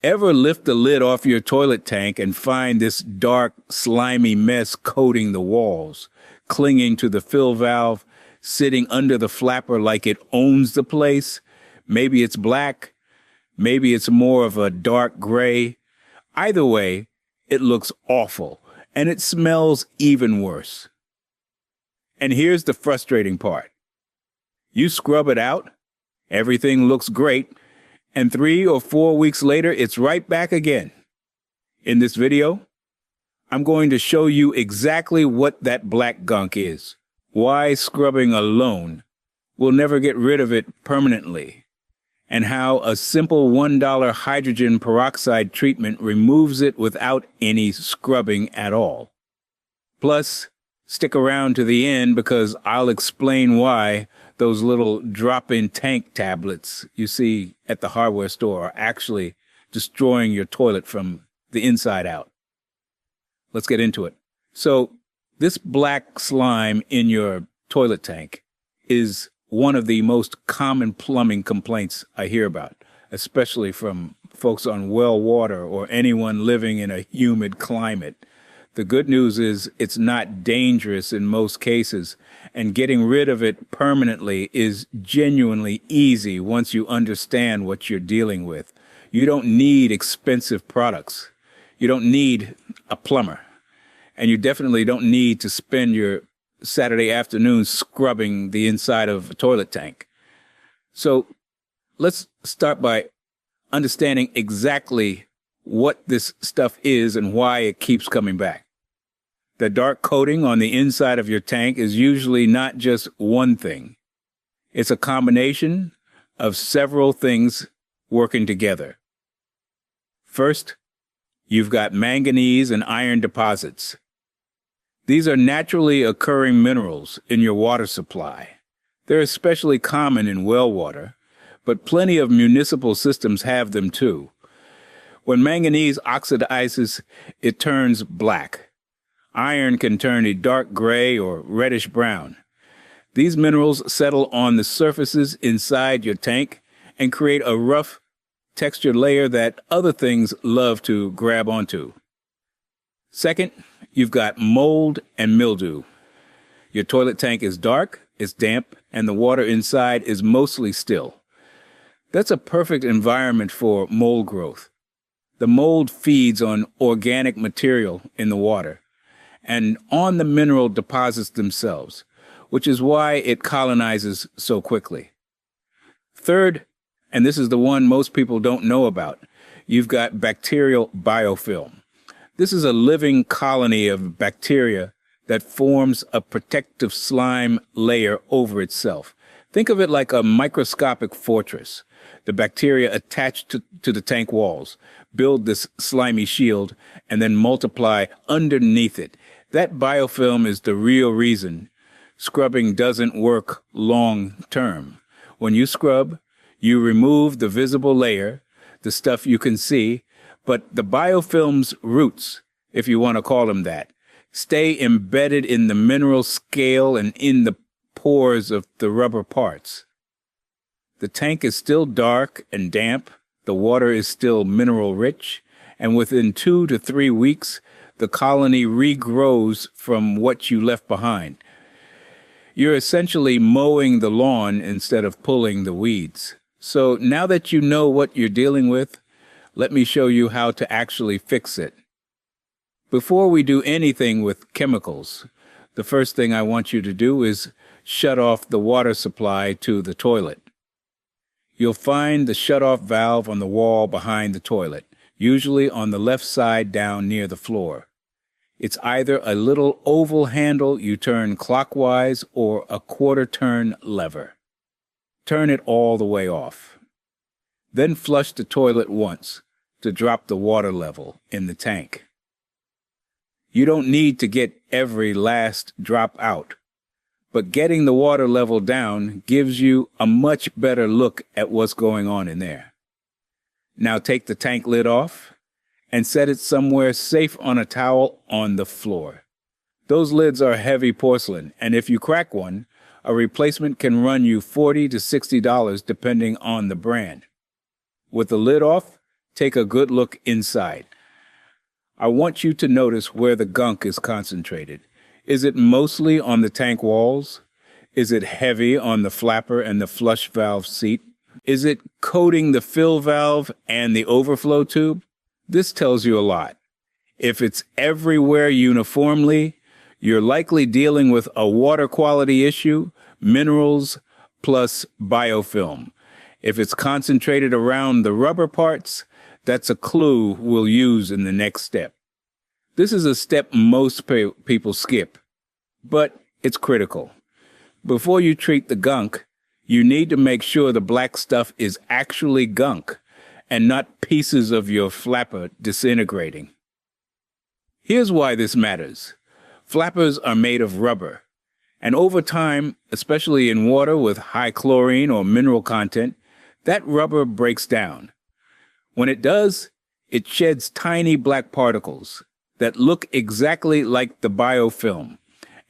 Ever lift the lid off your toilet tank and find this dark, slimy mess coating the walls, clinging to the fill valve, sitting under the flapper like it owns the place? Maybe it's black. Maybe it's more of a dark gray. Either way, it looks awful, and it smells even worse. And here's the frustrating part. You scrub it out, everything looks great, and 3 or 4 weeks later, it's right back again. In this video, I'm going to show you exactly what that black gunk is, why scrubbing alone will never get rid of it permanently, and how a simple $1 hydrogen peroxide treatment removes it without any scrubbing at all. Plus, stick around to the end because I'll explain why those little drop-in tank tablets you see at the hardware store are actually destroying your toilet from the inside out. Let's get into it. So, this black slime in your toilet tank is one of the most common plumbing complaints I hear about, especially from folks on well water or anyone living in a humid climate. The good news is it's not dangerous in most cases, and getting rid of it permanently is genuinely easy once you understand what you're dealing with. You don't need expensive products. You don't need a plumber. And you definitely don't need to spend your Saturday afternoon scrubbing the inside of a toilet tank. So let's start by understanding exactly what this stuff is and why it keeps coming back. The dark coating on the inside of your tank is usually not just one thing. It's a combination of several things working together. First, you've got manganese and iron deposits. These are naturally occurring minerals in your water supply. They're especially common in well water, but plenty of municipal systems have them too. When manganese oxidizes, it turns black. Iron can turn a dark gray or reddish brown. These minerals settle on the surfaces inside your tank and create a rough, textured layer that other things love to grab onto. Second, you've got mold and mildew. Your toilet tank is dark, it's damp, and the water inside is mostly still. That's a perfect environment for mold growth. The mold feeds on organic material in the water and on the mineral deposits themselves, which is why it colonizes so quickly. Third, and this is the one most people don't know about, you've got bacterial biofilm. This is a living colony of bacteria that forms a protective slime layer over itself. Think of it like a microscopic fortress. The bacteria attached to the tank walls build this slimy shield and then multiply underneath it. That biofilm is the real reason scrubbing doesn't work long term. When you scrub, you remove the visible layer, the stuff you can see, but the biofilm's roots, if you want to call them that, stay embedded in the mineral scale and in the pores of the rubber parts. The tank is still dark and damp, the water is still mineral rich, and within 2 to 3 weeks, the colony regrows from what you left behind. You're essentially mowing the lawn instead of pulling the weeds. So now that you know what you're dealing with, let me show you how to actually fix it. Before we do anything with chemicals, the first thing I want you to do is shut off the water supply to the toilet. You'll find the shut-off valve on the wall behind the toilet, usually on the left side down near the floor. It's either a little oval handle you turn clockwise or a quarter-turn lever. Turn it all the way off. Then flush the toilet once to drop the water level in the tank. You don't need to get every last drop out, but getting the water level down gives you a much better look at what's going on in there. Now take the tank lid off and set it somewhere safe on a towel on the floor. Those lids are heavy porcelain, and if you crack one, a replacement can run you $40 to $60 depending on the brand. With the lid off, take a good look inside. I want you to notice where the gunk is concentrated. Is it mostly on the tank walls? Is it heavy on the flapper and the flush valve seat? Is it coating the fill valve and the overflow tube? This tells you a lot. If it's everywhere uniformly, you're likely dealing with a water quality issue, minerals plus biofilm. If it's concentrated around the rubber parts, that's a clue we'll use in the next step. This is a step most people skip, but it's critical. Before you treat the gunk, you need to make sure the black stuff is actually gunk and not pieces of your flapper disintegrating. Here's why this matters. Flappers are made of rubber, and over time, especially in water with high chlorine or mineral content, that rubber breaks down. When it does, it sheds tiny black particles that look exactly like the biofilm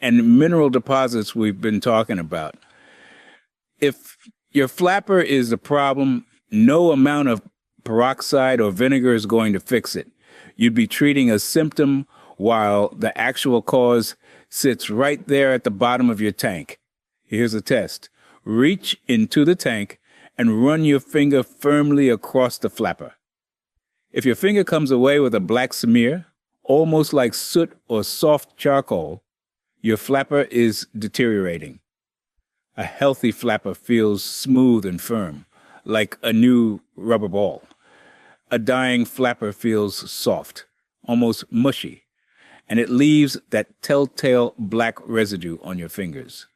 and mineral deposits we've been talking about. If your flapper is the problem, no amount of peroxide or vinegar is going to fix it. You'd be treating a symptom while the actual cause sits right there at the bottom of your tank. Here's a test. Reach into the tank and run your finger firmly across the flapper. If your finger comes away with a black smear, almost like soot or soft charcoal, your flapper is deteriorating. A healthy flapper feels smooth and firm, like a new rubber ball. A dying flapper feels soft, almost mushy, and it leaves that telltale black residue on your fingers.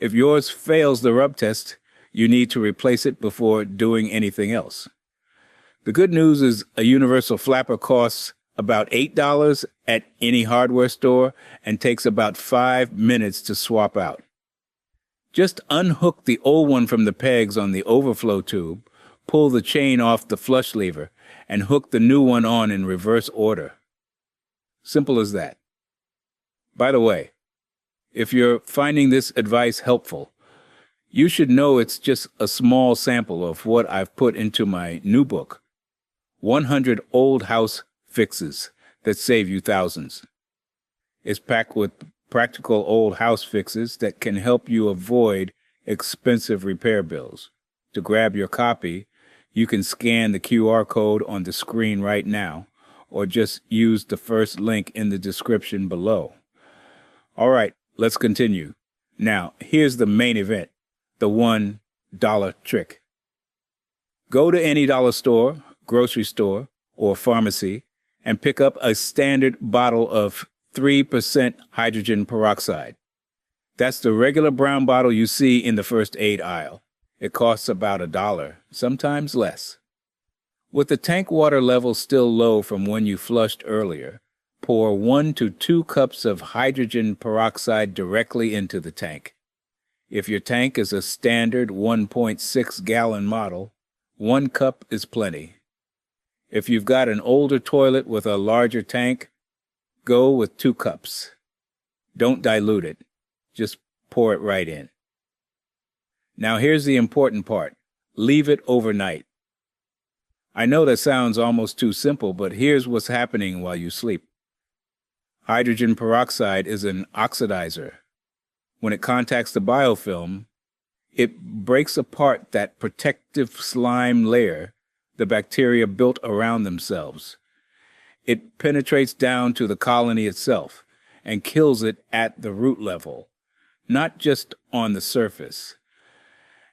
If yours fails the rub test, you need to replace it before doing anything else. The good news is a universal flapper costs about $8 at any hardware store and takes about 5 minutes to swap out. Just unhook the old one from the pegs on the overflow tube, pull the chain off the flush lever, and hook the new one on in reverse order. Simple as that. By the way, if you're finding this advice helpful, you should know it's just a small sample of what I've put into my new book, 100 Old House Fixes that save you thousands. It's packed with practical old house fixes that can help you avoid expensive repair bills. To grab your copy, you can scan the QR code on the screen right now, or just use the first link in the description below. All right, let's continue. Now, here's the main event, the $1 trick. Go to any dollar store, grocery store, or pharmacy and pick up a standard bottle of 3% hydrogen peroxide. That's the regular brown bottle you see in the first aid aisle. It costs about $1, sometimes less. With the tank water level still low from when you flushed earlier, pour 1 to 2 cups of hydrogen peroxide directly into the tank. If your tank is a standard 1.6-gallon model, 1 cup is plenty. If you've got an older toilet with a larger tank, go with 2 cups. Don't dilute it. Just pour it right in. Now here's the important part. Leave it overnight. I know that sounds almost too simple, but here's what's happening while you sleep. Hydrogen peroxide is an oxidizer. When it contacts the biofilm, it breaks apart that protective slime layer the bacteria built around themselves. It penetrates down to the colony itself and kills it at the root level, not just on the surface.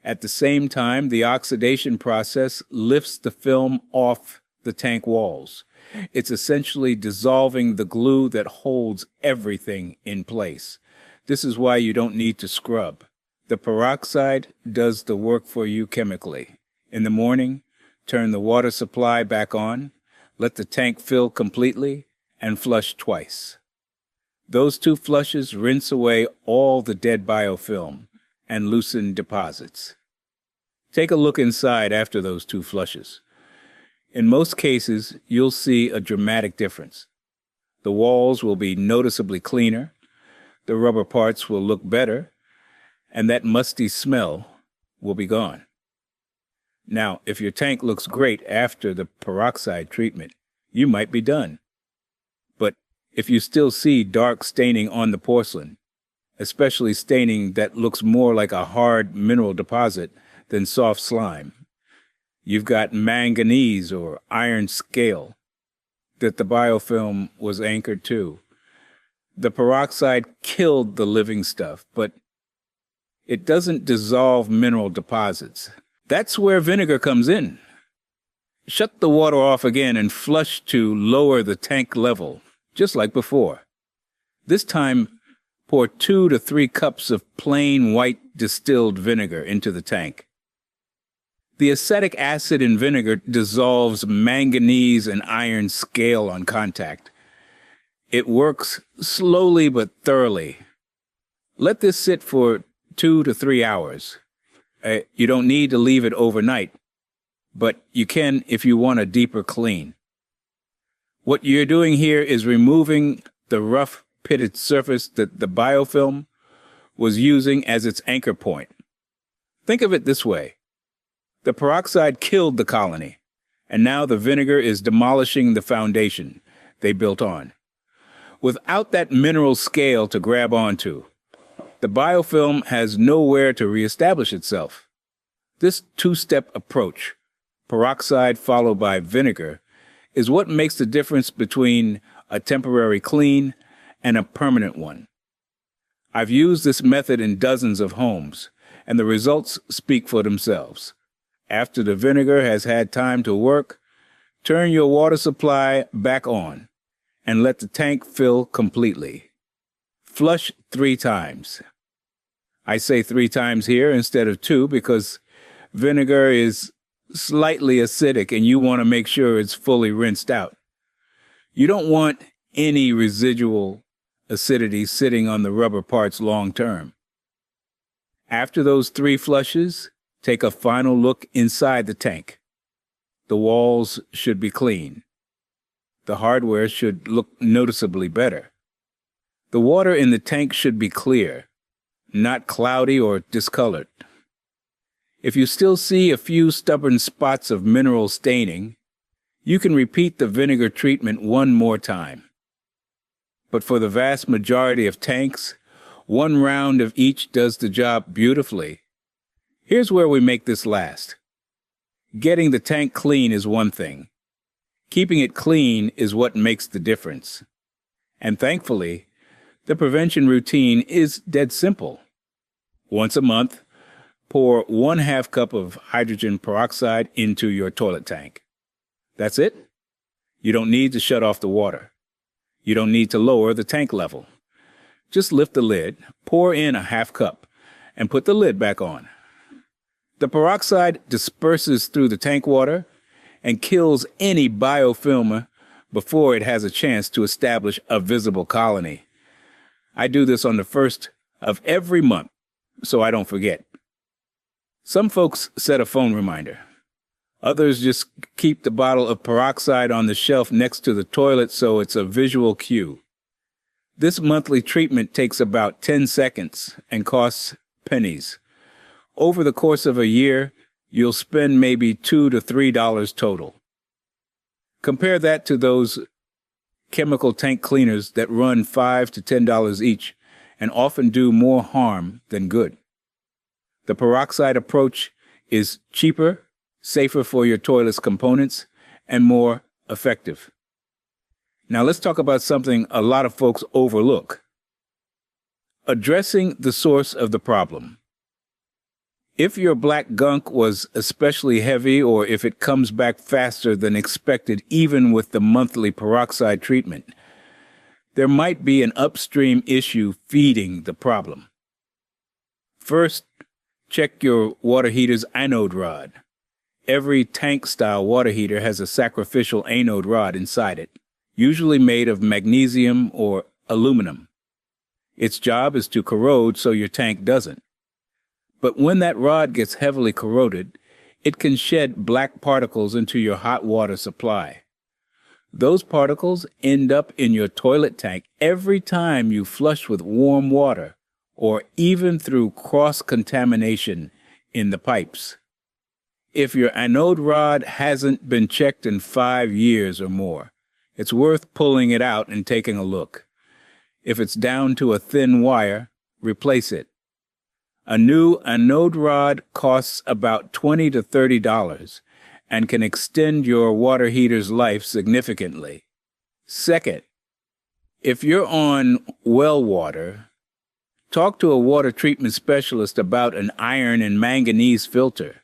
At the same time, the oxidation process lifts the film off the tank walls. It's essentially dissolving the glue that holds everything in place. This is why you don't need to scrub. The peroxide does the work for you chemically. In the morning, turn the water supply back on, let the tank fill completely, and flush twice. Those 2 flushes rinse away all the dead biofilm and loosen deposits. Take a look inside after those 2 flushes. In most cases, you'll see a dramatic difference. The walls will be noticeably cleaner, the rubber parts will look better, and that musty smell will be gone. Now, if your tank looks great after the peroxide treatment, you might be done. But if you still see dark staining on the porcelain, especially staining that looks more like a hard mineral deposit than soft slime, you've got manganese or iron scale that the biofilm was anchored to. The peroxide killed the living stuff, but it doesn't dissolve mineral deposits. That's where vinegar comes in. Shut the water off again and flush to lower the tank level, just like before. This time, pour 2 to 3 cups of plain white distilled vinegar into the tank. The acetic acid in vinegar dissolves manganese and iron scale on contact. It works slowly but thoroughly. Let this sit for 2 to 3 hours. You don't need to leave it overnight, but you can if you want a deeper clean. What you're doing here is removing the rough pitted surface that the biofilm was using as its anchor point. Think of it this way. The peroxide killed the colony, and now the vinegar is demolishing the foundation they built on. Without that mineral scale to grab onto, the biofilm has nowhere to reestablish itself. This two-step approach, peroxide followed by vinegar, is what makes the difference between a temporary clean and a permanent one. I've used this method in dozens of homes, and the results speak for themselves. After the vinegar has had time to work, turn your water supply back on and let the tank fill completely. Flush 3 times. I say 3 times here instead of 2 because vinegar is slightly acidic and you want to make sure it's fully rinsed out. You don't want any residual acidity sitting on the rubber parts long term. After those 3 flushes, take a final look inside the tank. The walls should be clean. The hardware should look noticeably better. The water in the tank should be clear, not cloudy or discolored. If you still see a few stubborn spots of mineral staining, you can repeat the vinegar treatment 1 more time. But for the vast majority of tanks, 1 round of each does the job beautifully. Here's where we make this last. Getting the tank clean is one thing. Keeping it clean is what makes the difference. And thankfully, the prevention routine is dead simple. Once a month, pour 1/2 cup of hydrogen peroxide into your toilet tank. That's it. You don't need to shut off the water. You don't need to lower the tank level. Just lift the lid, pour in 1/2 cup, and put the lid back on. The peroxide disperses through the tank water and kills any biofilm before it has a chance to establish a visible colony. I do this on the 1st of every month, so I don't forget. Some folks set a phone reminder. Others just keep the bottle of peroxide on the shelf next to the toilet so it's a visual cue. This monthly treatment takes about 10 seconds and costs pennies. Over the course of a year, you'll spend maybe $2 to $3 total. Compare that to those chemical tank cleaners that run $5 to $10 each and often do more harm than good. The peroxide approach is cheaper, safer for your toilet's components, and more effective. Now let's talk about something a lot of folks overlook. Addressing the source of the problem. If your black gunk was especially heavy or if it comes back faster than expected even with the monthly peroxide treatment, there might be an upstream issue feeding the problem. First, check your water heater's anode rod. Every tank-style water heater has a sacrificial anode rod inside it, usually made of magnesium or aluminum. Its job is to corrode so your tank doesn't. But when that rod gets heavily corroded, it can shed black particles into your hot water supply. Those particles end up in your toilet tank every time you flush with warm water or even through cross-contamination in the pipes. if your anode rod hasn't been checked in 5 years or more. It's worth pulling it out and taking a look. If it's down to a thin wire, replace it. A new anode rod costs about $20 to $30 and can extend your water heater's life significantly. Second, if you're on well water, talk to a water treatment specialist about an iron and manganese filter.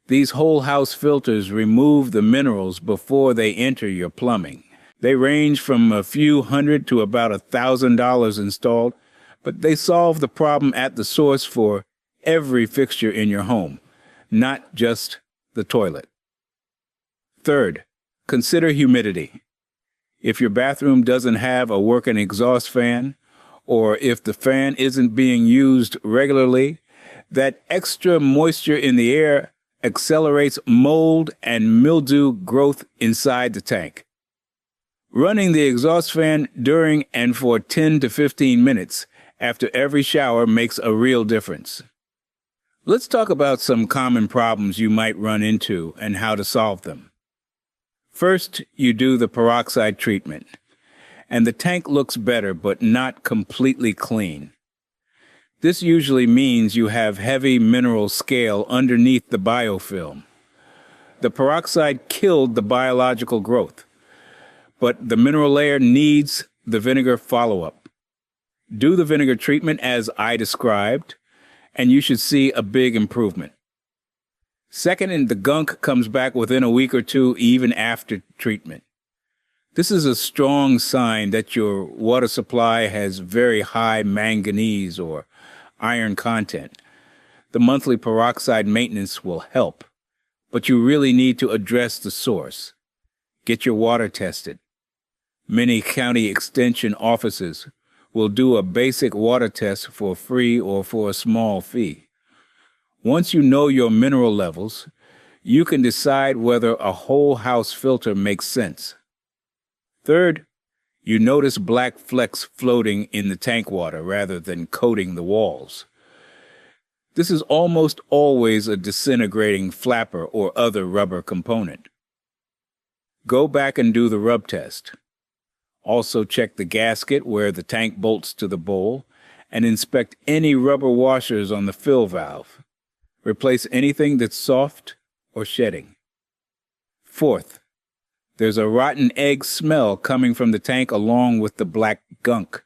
These whole house filters remove the minerals before they enter your plumbing. They range from a few hundred to about $1,000 installed, but they solve the problem at the source for every fixture in your home, not just the toilet. Third, consider humidity. If your bathroom doesn't have a working exhaust fan, or if the fan isn't being used regularly, that extra moisture in the air accelerates mold and mildew growth inside the tank. Running the exhaust fan during and for 10 to 15 minutes after every shower makes a real difference. Let's talk about some common problems you might run into and how to solve them. First, you do the peroxide treatment, and the tank looks better but not completely clean. This usually means you have heavy mineral scale underneath the biofilm. The peroxide killed the biological growth, but the mineral layer needs the vinegar follow-up. Do the vinegar treatment as I described, and you should see a big improvement. Second, the gunk comes back within a week or two, even after treatment. This is a strong sign that your water supply has very high manganese or iron content. The monthly peroxide maintenance will help, but you really need to address the source. Get your water tested. Many county extension offices will do a basic water test for free or for a small fee. Once you know your mineral levels, you can decide whether a whole house filter makes sense. Third, you notice black flecks floating in the tank water rather than coating the walls. This is almost always a disintegrating flapper or other rubber component. Go back and do the rub test. Also check the gasket where the tank bolts to the bowl and inspect any rubber washers on the fill valve. Replace anything that's soft or shedding. Fourth, there's a rotten egg smell coming from the tank along with the black gunk.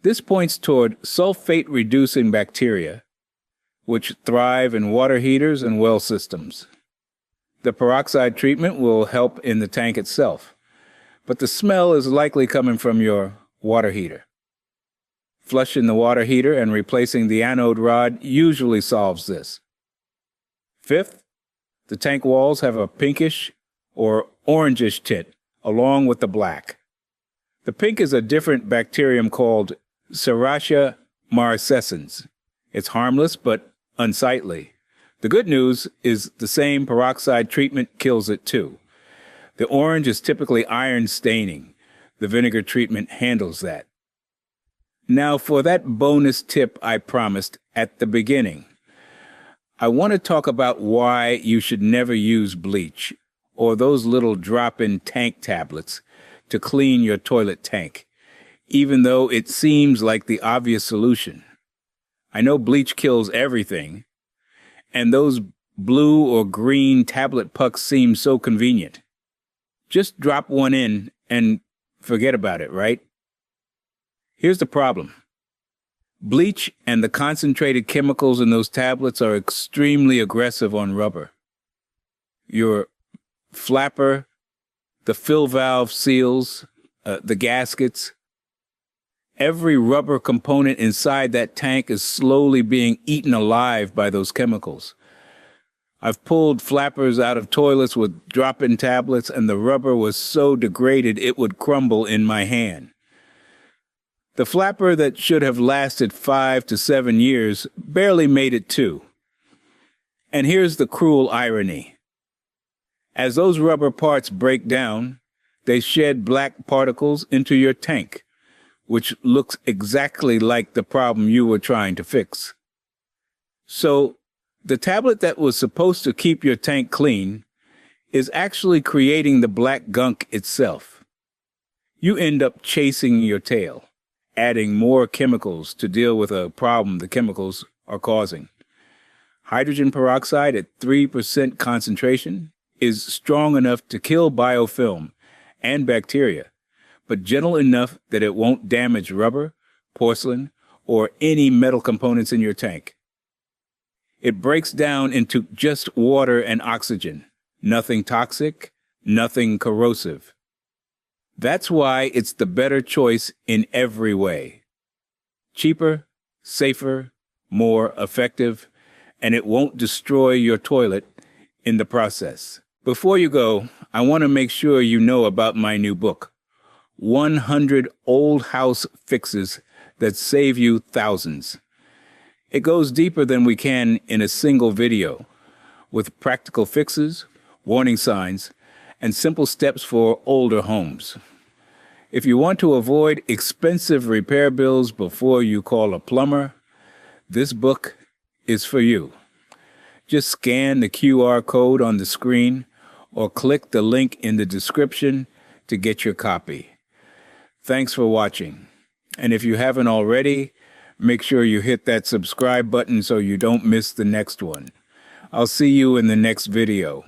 This points toward sulfate-reducing bacteria, which thrive in water heaters and well systems. The peroxide treatment will help in the tank itself, but the smell is likely coming from your water heater. Flushing the water heater and replacing the anode rod usually solves this. Fifth, the tank walls have a pinkish or orangish tint along with the black. The pink is a different bacterium called Serratia marcescens. It's harmless but unsightly. The good news is the same peroxide treatment kills it too. The orange is typically iron staining. The vinegar treatment handles that. Now for that bonus tip I promised at the beginning. I want to talk about why you should never use bleach or those little drop-in tank tablets to clean your toilet tank, even though it seems like the obvious solution. I know bleach kills everything, and those blue or green tablet pucks seem so convenient. Just drop one in and forget about it, right? Here's the problem. Bleach and the concentrated chemicals in those tablets are extremely aggressive on rubber. Your flapper, the fill valve seals, the gaskets, every rubber component inside that tank is slowly being eaten alive by those chemicals. I've pulled flappers out of toilets with drop-in tablets, and the rubber was so degraded it would crumble in my hand. The flapper that should have lasted 5 to 7 years barely made it 2. And here's the cruel irony. As those rubber parts break down, they shed black particles into your tank, which looks exactly like the problem you were trying to fix. So, The tablet that was supposed to keep your tank clean is actually creating the black gunk itself. You end up chasing your tail, adding more chemicals to deal with a problem the chemicals are causing. Hydrogen peroxide at 3% concentration is strong enough to kill biofilm and bacteria, but gentle enough that it won't damage rubber, porcelain, or any metal components in your tank. It breaks down into just water and oxygen, nothing toxic, nothing corrosive. That's why it's the better choice in every way. Cheaper, safer, more effective, and it won't destroy your toilet in the process. Before you go, I want to make sure you know about my new book, 100 Old House Fixes that Save You Thousands. It goes deeper than we can in a single video, with practical fixes, warning signs, and simple steps for older homes. If you want to avoid expensive repair bills before you call a plumber, this book is for you. Just scan the QR code on the screen or click the link in the description to get your copy. Thanks for watching. And if you haven't already, make sure you hit that subscribe button so you don't miss the next one. I'll see you in the next video.